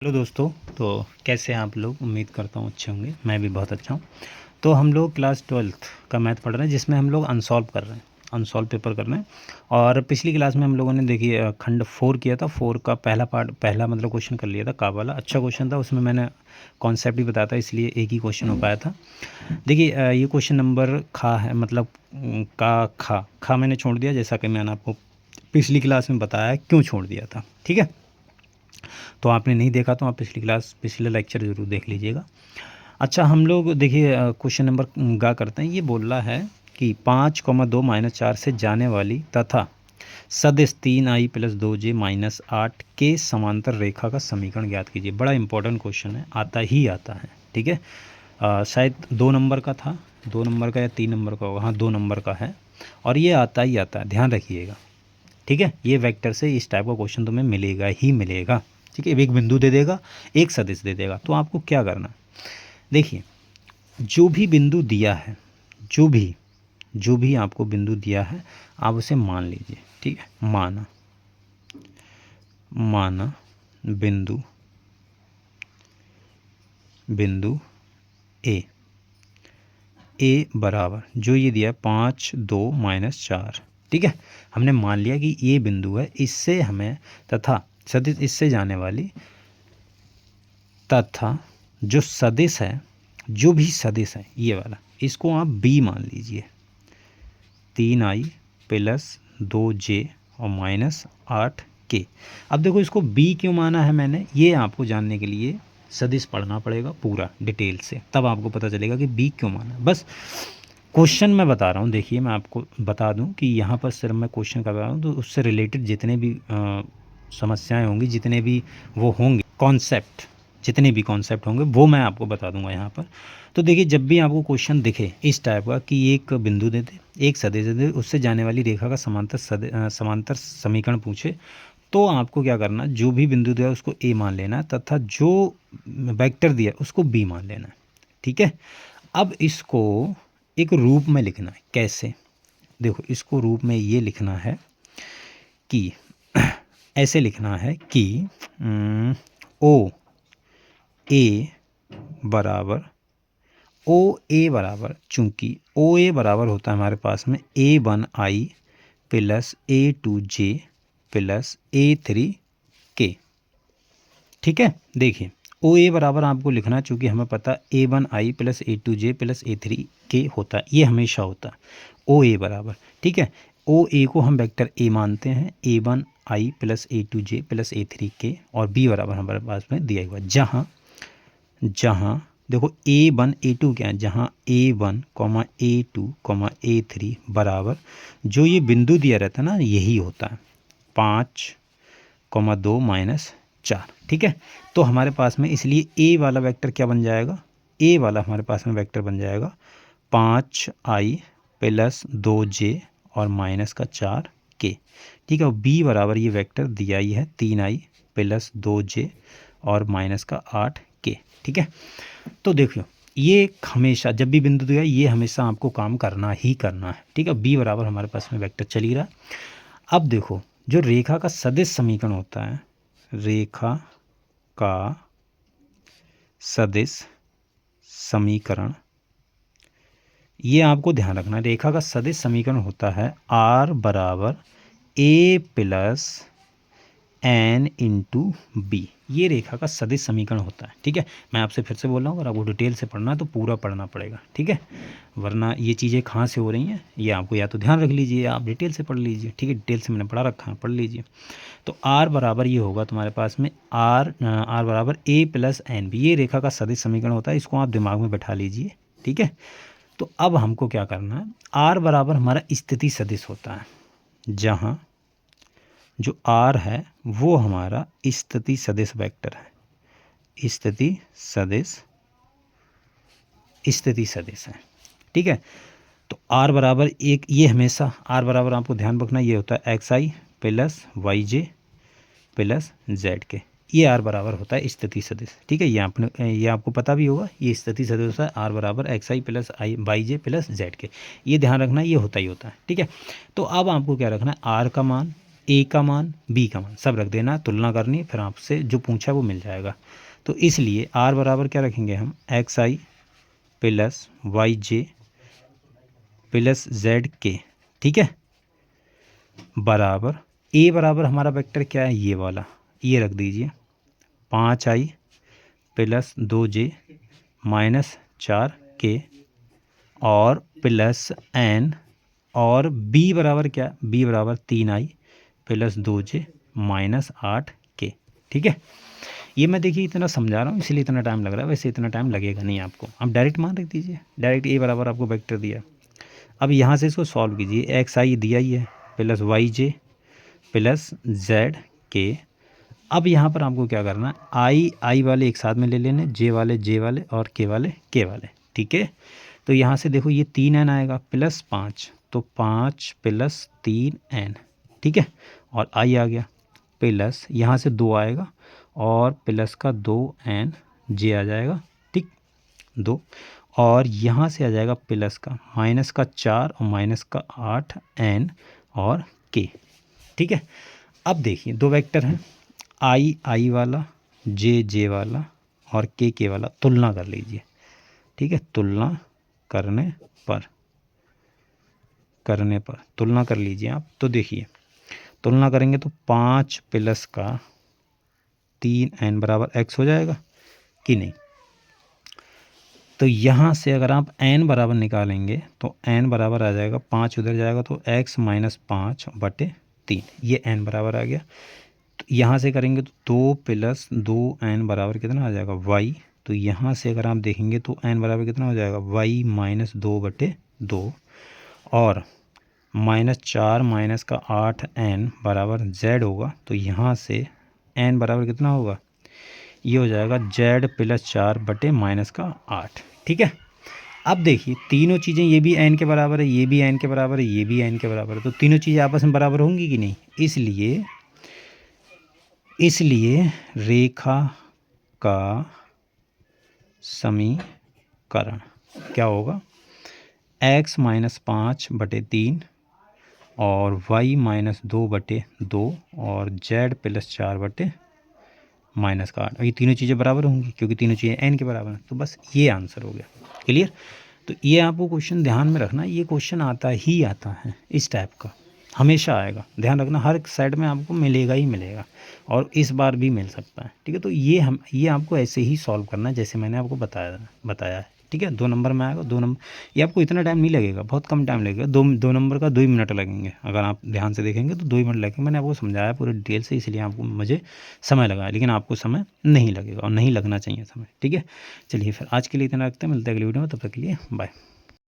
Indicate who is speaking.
Speaker 1: Hello दोस्तों। तो कैसे हैं आप लोग? उम्मीद करता हूँ अच्छे होंगे। मैं भी बहुत अच्छा हूँ। तो हम लोग क्लास 12th का मैथ पढ़ रहे हैं, जिसमें हम लोग अनसॉल्व कर रहे हैं, अनसॉल्व पेपर कर रहे हैं। और पिछली क्लास में हम लोगों ने देखिए खंड 4 किया था। 4 का पहला पार्ट, पहला मतलब क्वेश्चन कर लिया था का वाला। अच्छा क्वेश्चन था, उसमें मैंने कॉन्सेप्ट भी बताया था, इसलिए एक ही क्वेश्चन हो पाया था। देखिए ये क्वेश्चन नंबर खा है, मतलब का खा मैंने छोड़ दिया, जैसा कि मैंने आपको पिछली क्लास में बताया क्यों छोड़ दिया था। ठीक है, तो आपने नहीं देखा तो आप पिछली क्लास, पिछले लेक्चर ज़रूर देख लीजिएगा। अच्छा, हम लोग देखिए क्वेश्चन नंबर गा करते हैं। ये बोल रहा है कि 5,2 - 4 से जाने वाली तथा सदिश 3i + 2j - 8 के समांतर रेखा का समीकरण ज्ञात कीजिए। बड़ा इंपॉर्टेंट क्वेश्चन है, आता ही आता है। ठीक है, शायद 2 नंबर का था, 2 नंबर का या 3 नंबर का होगा। हाँ, 2 नंबर का है और ये आता ही आता है, ध्यान रखिएगा। ठीक है, ये वेक्टर से इस टाइप का क्वेश्चन तुम्हें मिलेगा ही मिलेगा। ठीक है, एक बिंदु दे देगा, एक सदिश दे देगा, तो आपको क्या करना है? देखिए, जो भी बिंदु दिया है, जो भी आपको बिंदु दिया है, आप उसे मान लीजिए। ठीक है, माना बिंदु ए बराबर जो ये दिया 5,2 - 4। ठीक है, हमने मान लिया कि ये बिंदु है, इससे हमें तथा सदिश इससे जाने वाली तथा जो सदिश है, जो भी सदिश है ये वाला, इसको आप बी मान लीजिए। 3i + 2j और -8k। अब देखो, इसको बी क्यों माना है मैंने, ये आपको जानने के लिए सदिश पढ़ना पड़ेगा पूरा डिटेल से, तब आपको पता चलेगा कि बी क्यों माना है। बस क्वेश्चन मैं बता रहा हूँ। देखिए, मैं आपको बता दूँ कि यहाँ पर सिर्फ मैं क्वेश्चन कर रहा हूँ, तो उससे रिलेटेड जितने भी समस्याएं होंगी, जितने भी वो होंगे कॉन्सेप्ट, जितने भी कॉन्सेप्ट होंगे वो मैं आपको बता दूंगा यहाँ पर। तो देखिए, जब भी आपको क्वेश्चन दिखे इस टाइप का कि एक बिंदु दे दे, एक सदिश दे दे, उससे जाने वाली रेखा का समांतर समीकरण पूछे, तो आपको क्या करना, जो भी बिंदु दिया उसको ए मान लेना तथा जो वेक्टर दिया उसको बी मान लेना। ठीक है, अब इसको एक रूप में लिखना है। कैसे? देखो, इसको रूप में ये लिखना है कि ऐसे लिखना है कि ओ ए बराबर चूंकि ओ ए बराबर होता है हमारे पास में A1i + A2j + A3k। ठीक है, देखिए, ओ ए बराबर आपको लिखना है, चूँकि हमें पता A1i + A2j + A3k होता है, ये हमेशा होता है ओ ए बराबर। ठीक है, ओ ए को हम वेक्टर ए मानते हैं, A1i + A2j + A3k, और बी बराबर हमारे पास में दिया हुआ, जहाँ देखो A1 A2 क्या है, जहाँ A1, A2, A3 बराबर जो ये बिंदु दिया रहता है ना, यही होता है 5,2 - 4। ठीक है, तो हमारे पास में इसलिए ए वाला वेक्टर क्या बन जाएगा, ए वाला हमारे पास में वेक्टर बन जाएगा 5i + 2j और -4k। ठीक है, और बी बराबर ये वेक्टर दिया ही है 3i + 2j और -8k। ठीक है, तो देखियो, ये हमेशा जब भी बिंदु दिया, ये हमेशा आपको काम करना ही करना है। ठीक है, बी बराबर हमारे पास में वेक्टर चल ही रहा है। अब देखो, जो रेखा का सदिश समीकरण होता है, रेखा का सदिश समीकरण, ये आपको ध्यान रखना है। रेखा का सदिश समीकरण होता है r बराबर a + n × b। ये रेखा का सदिश समीकरण होता है। ठीक है, मैं आपसे फिर से बोल रहा हूँ, अगर आपको डिटेल से पढ़ना है तो पूरा पढ़ना पड़ेगा। ठीक है, वरना ये चीज़ें कहाँ से हो रही हैं, ये आपको या तो ध्यान रख लीजिए या आप डिटेल से पढ़ लीजिए। ठीक है, डिटेल से मैंने पढ़ा रखा है, पढ़ लीजिए। तो r बराबर ये होगा तुम्हारे पास में r बराबर a + n b। ये रेखा का सदिश समीकरण होता है, इसको आप दिमाग में बैठा लीजिए। ठीक है, तो अब हमको क्या करना है, r बराबर हमारा स्थिति सदिश होता है, जहाँ जो r है वो हमारा स्थिति सदिश वेक्टर है, स्थिति सदिश है। ठीक है, तो r बराबर एक, ये हमेशा r बराबर आपको ध्यान रखना, ये होता है xi + yj + zk। ये r बराबर होता है स्थिति सदिश। ठीक है, ये आपको पता भी होगा, ये स्थिति सदिश होता है r बराबर xi + yj + zk। ये ध्यान रखना, ये होता ही होता है। ठीक है, तो अब आपको क्या रखना है, r का मान ए का मान बी का मान सब रख देना, तुलना करनी, फिर आपसे जो पूछा वो मिल जाएगा। तो इसलिए आर बराबर क्या रखेंगे हम, एक्स आई प्लस वाई जे प्लस जेड के, ठीक है, बराबर ए बराबर हमारा वेक्टर क्या है, ये वाला, ये रख दीजिए 5i plus 2j minus 4k और प्लस n, और b बराबर क्या, b बराबर 3i plus 2j minus 8k, ठीक है। ये मैं देखिए इतना समझा रहा हूँ इसलिए इतना टाइम लग रहा है, वैसे इतना टाइम लगेगा नहीं आपको। आप डायरेक्ट मान रख दीजिए, डायरेक्ट ए बराबर आपको वेक्टर दिया। अब यहाँ से इसको सॉल्व कीजिए, एक्स आई दिया ही है प्लस वाई जे प्लस जेड के। अब यहाँ पर आपको क्या करना है, आई वाले एक साथ में ले लेने, जे वाले और के वाले, ठीक है। तो यहाँ से देखो ये 3n आएगा प्लस 5, तो 5 प्लस 3n, ठीक है, और आई आ गया प्लस यहाँ से 2 आएगा और प्लस का 2n जे आ जाएगा, ठीक 2, और यहाँ से आ जाएगा प्लस का माइनस का 4 और माइनस का 8n और k, ठीक है। अब देखिए दो वेक्टर हैं, आई वाला, जे वाला और के वाला, तुलना कर लीजिए, ठीक है। तुलना करने पर तुलना कर लीजिए आप, तो देखिए तुलना करेंगे तो 5 प्लस का 3n बराबर x हो जाएगा कि नहीं। तो यहाँ से अगर आप n बराबर निकालेंगे तो n बराबर आ जाएगा 5 उधर जाएगा तो x माइनस 5/3, ये n बराबर आ गया। तो यहाँ से करेंगे तो 2 प्लस 2n बराबर कितना आ जाएगा y। तो यहाँ से अगर आप देखेंगे तो n बराबर कितना हो जाएगा y माइनस 2/2, और माइनस 4 माइनस का 8n बराबर z होगा। तो यहाँ से n बराबर कितना होगा, ये हो जाएगा z प्लस 4 माइनस का 8, ठीक है। अब देखिए तीनों चीज़ें, ये भी n के बराबर है, ये भी n के बराबर है, ये भी n के बराबर है, तो तीनों चीज़ें आपस में बराबर होंगी कि नहीं। इसलिए रेखा का समीकरण क्या होगा, x माइनस 5/3 और y माइनस 2/2 और z प्लस 4 माइनस का 8, ये तीनों चीज़ें बराबर होंगी क्योंकि तीनों चीज़ें n के बराबर हैं। तो बस ये आंसर हो गया, क्लियर। तो ये आपको क्वेश्चन ध्यान में रखना, ये क्वेश्चन आता है इस टाइप का, हमेशा आएगा, ध्यान रखना, हर साइड में आपको मिलेगा ही मिलेगा और इस बार भी मिल सकता है, ठीक है। तो ये आपको ऐसे ही सॉल्व करना है जैसे मैंने आपको बताया है, ठीक है। 2 नंबर में आएगा, 2 नंबर, ये आपको इतना टाइम नहीं लगेगा, बहुत कम टाइम लगेगा, 2 नंबर का 2 ही मिनट लगेंगे, अगर आप ध्यान से देखेंगे तो 2 ही मिनट लगेंगे। मैंने आपको समझाया पूरे डिटेल से, इसलिए आपको मुझे समय लगा, लेकिन आपको समय नहीं लगेगा और नहीं लगना चाहिए समय, ठीक है। चलिए फिर आज के लिए इतना रखते हैं, मिलते हैं अगली वीडियो में, तब तक के लिए बाय।